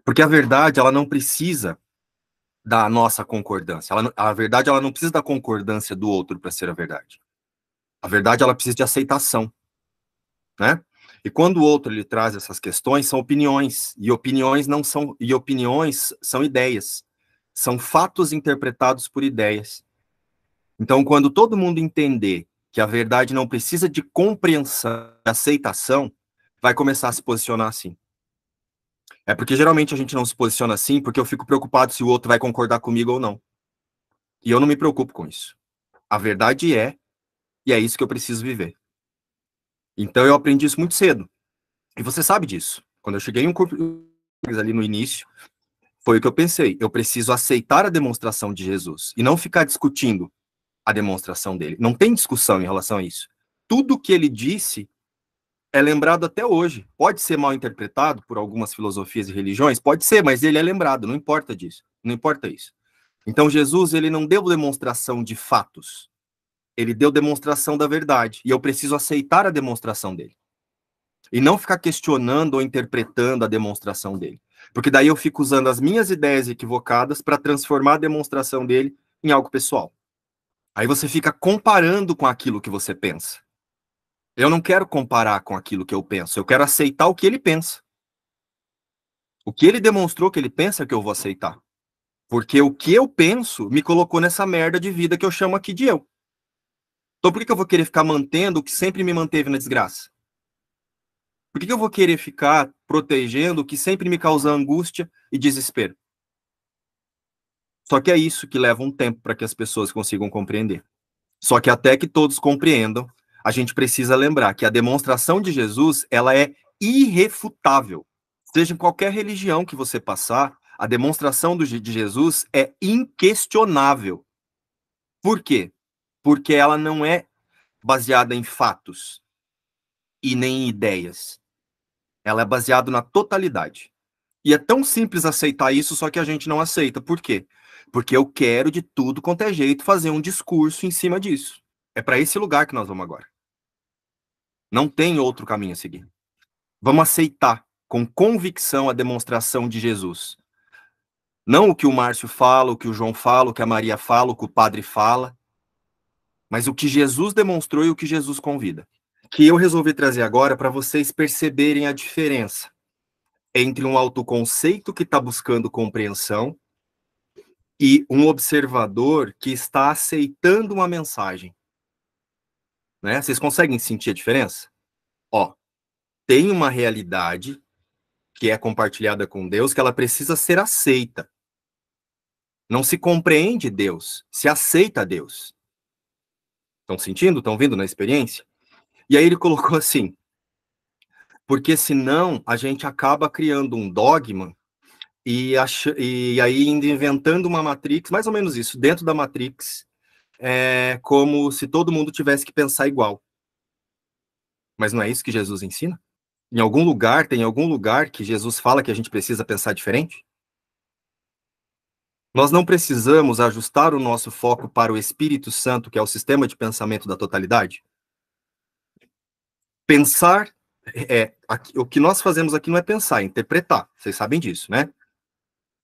Porque a verdade, ela não precisa da nossa concordância. A verdade, ela não precisa da concordância do outro para ser a verdade. A verdade, ela precisa de aceitação, né? E quando o outro lhe traz essas questões, são opiniões, e opiniões são ideias, são fatos interpretados por ideias. Então, quando todo mundo entender que a verdade não precisa de compreensão, de aceitação, vai começar a se posicionar assim. É porque geralmente a gente não se posiciona assim porque eu fico preocupado se o outro vai concordar comigo ou não. E eu não me preocupo com isso. A verdade é, e é isso que eu preciso viver. Então eu aprendi isso muito cedo. E você sabe disso. Quando eu cheguei em um curso ali no início, foi o que eu pensei. Eu preciso aceitar a demonstração de Jesus e não ficar discutindo a demonstração dele. Não tem discussão em relação a isso. Tudo que ele disse é lembrado até hoje. Pode ser mal interpretado por algumas filosofias e religiões, pode ser, mas ele é lembrado, não importa disso. Não importa isso. Então Jesus, ele não deu demonstração de fatos. Ele deu demonstração da verdade. E eu preciso aceitar a demonstração dele. E não ficar questionando ou interpretando a demonstração dele. Porque daí eu fico usando as minhas ideias equivocadas para transformar a demonstração dele em algo pessoal. Aí você fica comparando com aquilo que você pensa. Eu não quero comparar com aquilo que eu penso, eu quero aceitar o que ele pensa. O que ele demonstrou que ele pensa é que eu vou aceitar. Porque o que eu penso me colocou nessa merda de vida que eu chamo aqui de eu. Então por que eu vou querer ficar mantendo o que sempre me manteve na desgraça? Por que eu vou querer ficar protegendo o que sempre me causa angústia e desespero? Só que é isso que leva um tempo para que as pessoas consigam compreender. Só que até que todos compreendam, a gente precisa lembrar que a demonstração de Jesus, ela é irrefutável. Seja em qualquer religião que você passar, a demonstração de Jesus é inquestionável. Por quê? Porque ela não é baseada em fatos e nem em ideias. Ela é baseada na totalidade. E é tão simples aceitar isso, só que a gente não aceita. Por quê? Porque eu quero de tudo quanto é jeito fazer um discurso em cima disso. É para esse lugar que nós vamos agora. Não tem outro caminho a seguir. Vamos aceitar com convicção a demonstração de Jesus. Não o que o Márcio fala, o que o João fala, o que a Maria fala, o que o padre fala, mas o que Jesus demonstrou e o que Jesus convida. Que eu resolvi trazer agora para vocês perceberem a diferença entre um autoconceito que está buscando compreensão e um observador que está aceitando uma mensagem. Né? Vocês conseguem sentir a diferença? Ó, tem uma realidade que é compartilhada com Deus que ela precisa ser aceita. Não se compreende Deus, se aceita Deus. Estão sentindo? Estão vendo na experiência? E aí ele colocou assim, porque senão a gente acaba criando um dogma e aí inventando uma Matrix, mais ou menos isso, dentro da Matrix, como se todo mundo tivesse que pensar igual. Mas não é isso que Jesus ensina? Tem algum lugar que Jesus fala que a gente precisa pensar diferente? Nós não precisamos ajustar o nosso foco para o Espírito Santo, que é o sistema de pensamento da totalidade? Pensar, o que nós fazemos aqui não é pensar, é interpretar. Vocês sabem disso, né?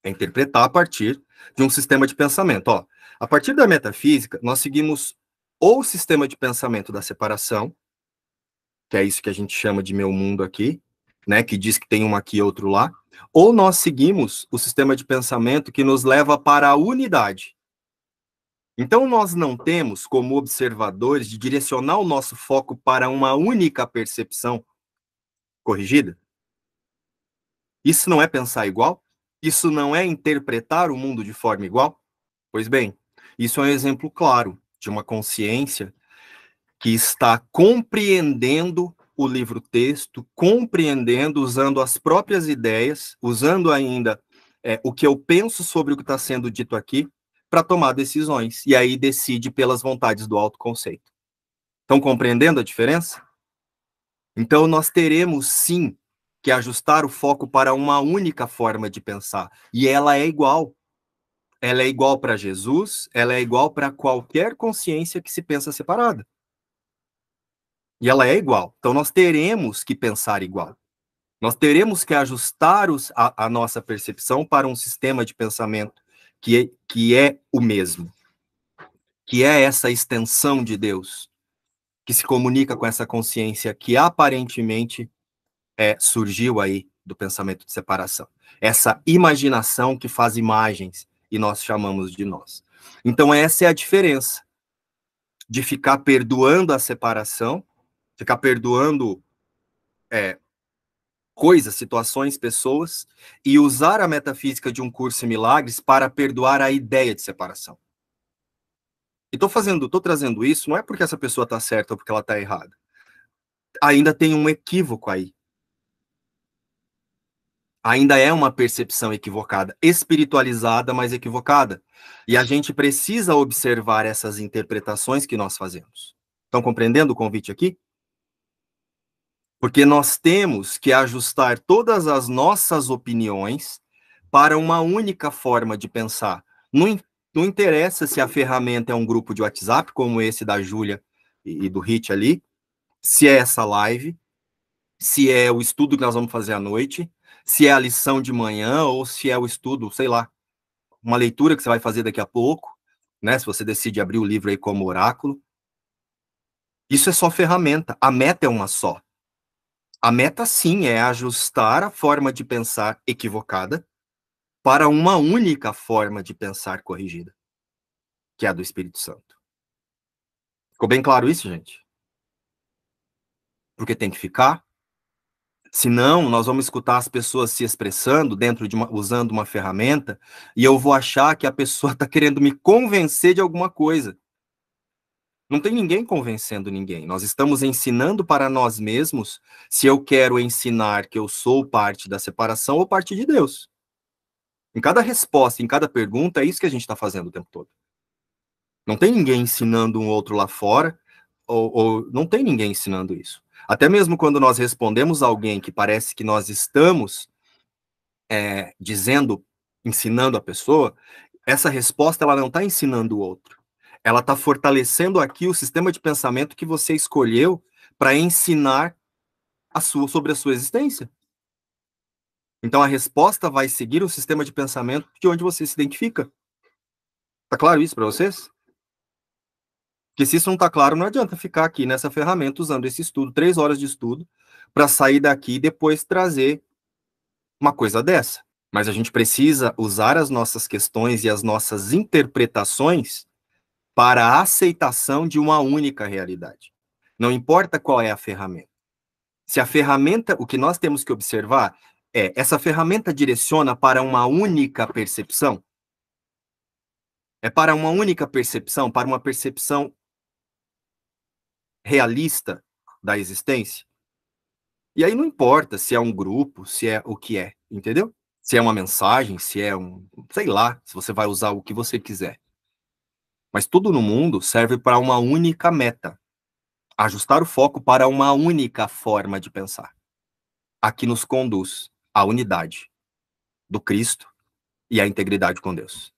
É interpretar a partir de um sistema de pensamento. Ó, a partir da metafísica, nós seguimos ou o sistema de pensamento da separação, que é isso que a gente chama de meu mundo aqui, né, que diz que tem um aqui e outro lá, ou nós seguimos o sistema de pensamento que nos leva para a unidade. Então, nós não temos, como observadores, de direcionar o nosso foco para uma única percepção corrigida? Isso não é pensar igual? Isso não é interpretar o mundo de forma igual? Pois bem, isso é um exemplo claro de uma consciência que está compreendendo o livro-texto, compreendendo, usando as próprias ideias, usando ainda o que eu penso sobre o que está sendo dito aqui, para tomar decisões. E aí decide pelas vontades do autoconceito. Estão compreendendo a diferença? Então, nós teremos, sim, que ajustar o foco para uma única forma de pensar. E ela é igual. Ela é igual para Jesus, ela é igual para qualquer consciência que se pensa separada. E ela é igual. Então, nós teremos que pensar igual. Nós teremos que ajustar a nossa percepção para um sistema de pensamento que é o mesmo, que é essa extensão de Deus, que se comunica com essa consciência que aparentemente surgiu aí do pensamento de separação. Essa imaginação que faz imagens e nós chamamos de nós. Então essa é a diferença de ficar perdoando a separação, ficar perdoando coisas, situações, pessoas, e usar a metafísica de um curso em milagres para perdoar a ideia de separação. E tô trazendo isso, não é porque essa pessoa está certa ou porque ela está errada. Ainda tem um equívoco aí. Ainda é uma percepção equivocada, espiritualizada, mas equivocada. E a gente precisa observar essas interpretações que nós fazemos. Estão compreendendo o convite aqui? Porque nós temos que ajustar todas as nossas opiniões para uma única forma de pensar. Não interessa se a ferramenta é um grupo de WhatsApp, como esse da Júlia e do Hit ali, se é essa live, se é o estudo que nós vamos fazer à noite, se é a lição de manhã, ou se é o estudo, sei lá, uma leitura que você vai fazer daqui a pouco, né? Se você decide abrir o livro aí como oráculo. Isso é só ferramenta. A meta é uma só. A meta, sim, é ajustar a forma de pensar equivocada para uma única forma de pensar corrigida, que é a do Espírito Santo. Ficou bem claro isso, gente? Porque tem que ficar. Senão, nós vamos escutar as pessoas se expressando usando uma ferramenta, e eu vou achar que a pessoa está querendo me convencer de alguma coisa. Não tem ninguém convencendo ninguém. Nós estamos ensinando para nós mesmos se eu quero ensinar que eu sou parte da separação ou parte de Deus. Em cada resposta, em cada pergunta, é isso que a gente está fazendo o tempo todo. Não tem ninguém ensinando um outro lá fora, ou não tem ninguém ensinando isso. Até mesmo quando nós respondemos a alguém que parece que nós estamos ensinando a pessoa, essa resposta ela não está ensinando o outro. Ela está fortalecendo aqui o sistema de pensamento que você escolheu para ensinar sobre a sua existência. Então a resposta vai seguir o sistema de pensamento de onde você se identifica. Tá claro isso para vocês? Porque se isso não está claro, não adianta ficar aqui nessa ferramenta usando esse estudo, 3 horas de estudo, para sair daqui e depois trazer uma coisa dessa. Mas a gente precisa usar as nossas questões e as nossas interpretações para a aceitação de uma única realidade. Não importa qual é a ferramenta. Se a ferramenta, o que nós temos que observar essa ferramenta direciona para uma única percepção? É para uma única percepção, para uma percepção realista da existência? E aí não importa se é um grupo, se é o que é, entendeu? Se é uma mensagem, se é sei lá, se você vai usar o que você quiser. Mas tudo no mundo serve para uma única meta. Ajustar o foco para uma única forma de pensar. A que nos conduz à unidade do Cristo e à integridade com Deus.